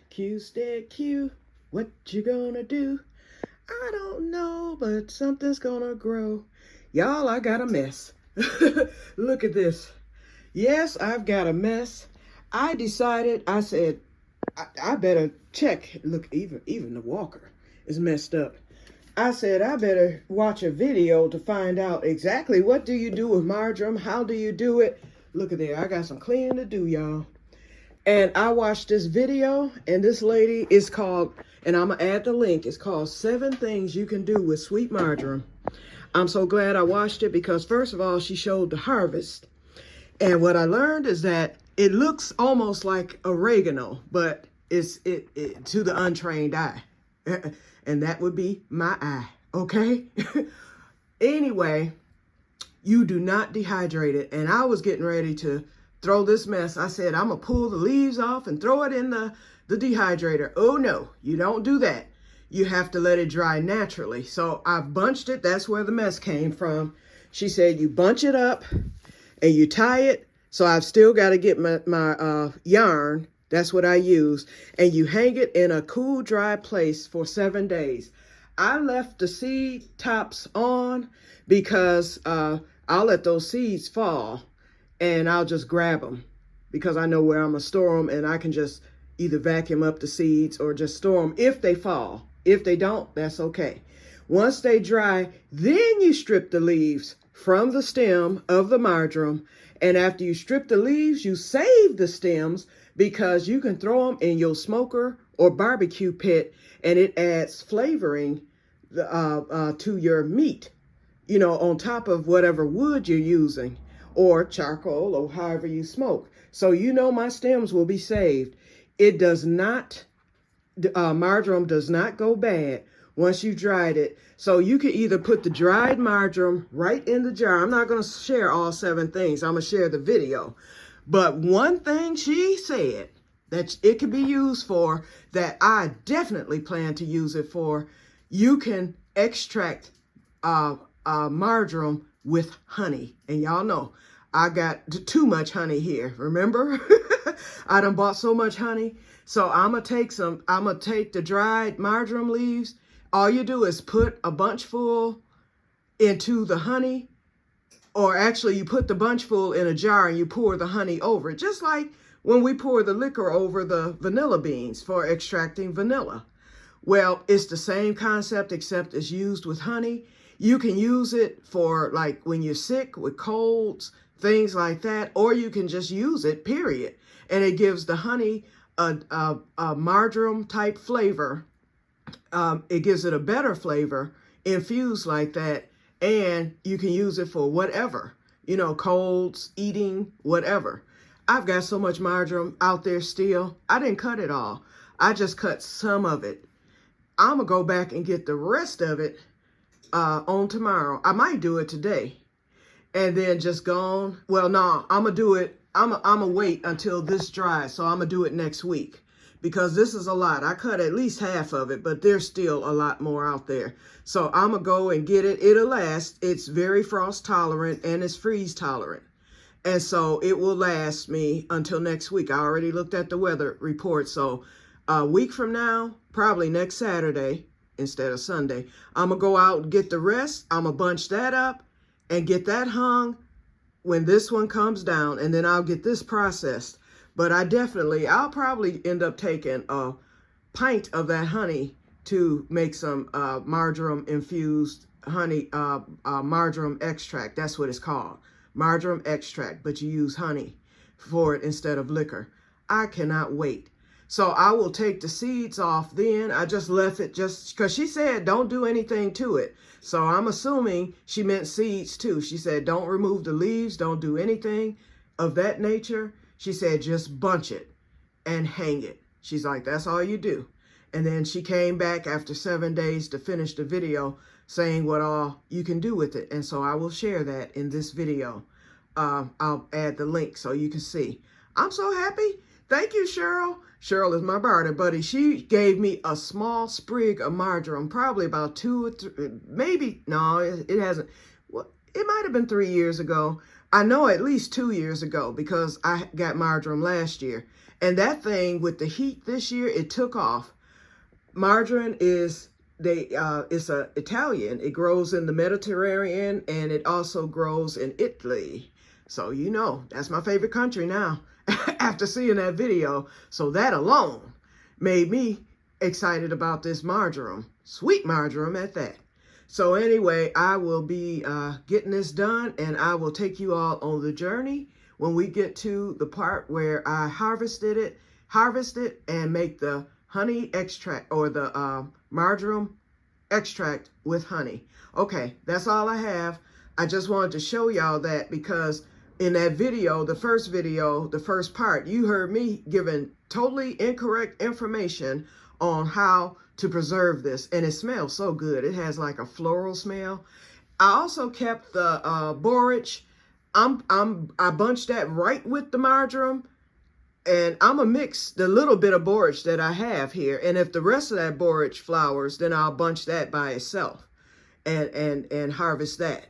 Que-stead-Que, what you gonna do? I don't know, but something's gonna grow. Y'all, I got a mess. Look at this. Yes, I've got a mess. I said, I better check. Look, even the walker is messed up. I said, I better watch a video to find out exactly what do you do with marjoram, how do you do it. Look at there, I got some cleaning to do, y'all. And I watched this video, and this lady is called, and I'm going to add the link, it's called 7 Things You Can Do with Sweet Marjoram. I'm so glad I watched it because, first of all, she showed the harvest. And what I learned is that it looks almost like oregano, but it's to the untrained eye. And that would be my eye, okay? Anyway, you do not dehydrate it. And I was getting ready to throw this mess. I said, I'm going to pull the leaves off and throw it in the dehydrator. Oh, no, you don't do that. You have to let it dry naturally. So I've bunched it. That's where the mess came from. She said you bunch it up and you tie it. So I've still got to get my yarn. That's what I use. And you hang it in a cool, dry place for 7 days. I left the seed tops on because I'll let those seeds fall and I'll just grab them because I know where I'm going to store them, and I can just either vacuum up the seeds or just store them if they fall. If they don't, that's okay. Once they dry, then you strip the leaves from the stem of the marjoram. And after you strip the leaves, you save the stems because you can throw them in your smoker or barbecue pit, and it adds flavoring to your meat, you know, on top of whatever wood you're using or charcoal or however you smoke. So, you know, my stems will be saved. It does not, marjoram does not go bad once you dried it. So you can either put the dried marjoram right in the jar. I'm not going to share all 7 things. I'm going to share the video. But one thing she said that it can be used for, that I definitely plan to use it for, you can extract marjoram with honey. And y'all know I got too much honey here. Remember? I done bought so much honey. So I'm going to take the dried marjoram leaves. All you do is put a bunch full into the honey, or actually you put the bunch full in a jar and you pour the honey over it, just like when we pour the liquor over the vanilla beans for extracting vanilla. Well, it's the same concept except it's used with honey. You can use it for like when you're sick with colds, things like that, or you can just use it, period. And it gives the honey a marjoram type flavor. It gives it a better flavor infused like that, and you can use it for whatever, you know, colds, eating, whatever. I've got so much marjoram out there still. I didn't cut it all. I just cut some of it. I'm going to go back and get the rest of it on tomorrow. I might do it today and then just go on. Well, no, I'm going to do it. I'm going to wait until this dries. So I'm going to do it next week, because this is a lot. I cut at least half of it, but there's still a lot more out there. So I'm going to go and get it. It'll last. It's very frost tolerant and it's freeze tolerant. And so it will last me until next week. I already looked at the weather report. So a week from now, probably next Saturday instead of Sunday, I'm going to go out and get the rest. I'm going to bunch that up and get that hung when this one comes down. And then I'll get this processed. But I'll probably end up taking a pint of that honey to make some marjoram infused honey, marjoram extract. That's what it's called, marjoram extract, but you use honey for it instead of liquor. I cannot wait. So I will take the seeds off then. I just left it just because she said don't do anything to it. So I'm assuming she meant seeds too. She said don't remove the leaves, don't do anything of that nature. She said, just bunch it and hang it. She's like, that's all you do. And then she came back after 7 days to finish the video saying what all you can do with it. And so I will share that in this video. I'll add the link so you can see. I'm so happy. Thank you, Cheryl. Cheryl is my barter buddy. She gave me a small sprig of marjoram, probably about 2 or 3, maybe, no, it hasn't. Well, it might have been 3 years ago. I know at least 2 years ago because I got marjoram last year. And that thing with the heat this year, it took off. Marjoram is it's a Italian. It grows in the Mediterranean, and it also grows in Italy. So you know, that's my favorite country now after seeing that video. So that alone made me excited about this marjoram, sweet marjoram at that. So anyway, I will be getting this done, and I will take you all on the journey when we get to the part where I harvest it and make the honey extract, or the marjoram extract with honey. Okay, that's all I have. I just wanted to show y'all that, because in that video, the first part, you heard me giving totally incorrect information on how to preserve this, and it smells so good. It has like a floral smell. I also kept the borage. I bunched that right with the marjoram, and I'm gonna mix the little bit of borage that I have here. And if the rest of that borage flowers, then I'll bunch that by itself and harvest that.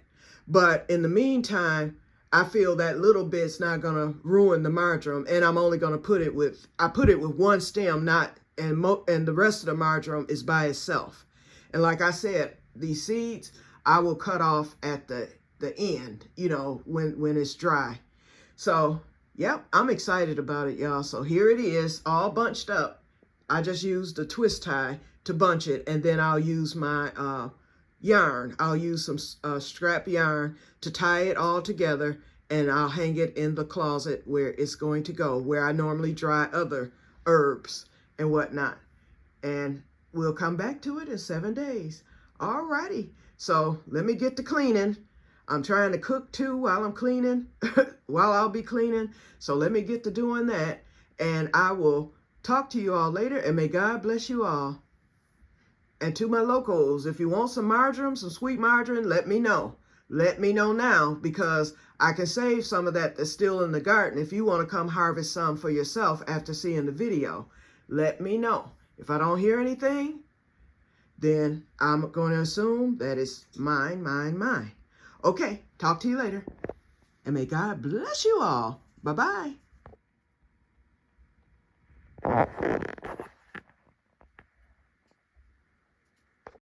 But in the meantime, I feel that little bit's not gonna ruin the marjoram, and I'm only gonna put it with one stem, and the rest of the marjoram is by itself. And like I said, these seeds I will cut off at the end, you know, when it's dry. So yep, I'm excited about it, y'all. So here it is, all bunched up. I just used a twist tie to bunch it, and then I'll use my yarn. I'll use some scrap yarn to tie it all together, and I'll hang it in the closet where it's going to go, where I normally dry other herbs and whatnot. And we'll come back to it in 7 days. Alrighty, so let me get to cleaning. I'm trying to cook too while I'm cleaning, while I'll be cleaning. So let me get to doing that, and I will talk to you all later, and may God bless you all. And to my locals, if you want some marjoram, some sweet marjoram, let me know. Let me know now, because I can save some of that that's still in the garden if you want to come harvest some for yourself after seeing the video. Let me know. If I don't hear anything, then I'm going to assume that it's mine, mine, mine. Okay, talk to you later. And may God bless you all. Bye-bye.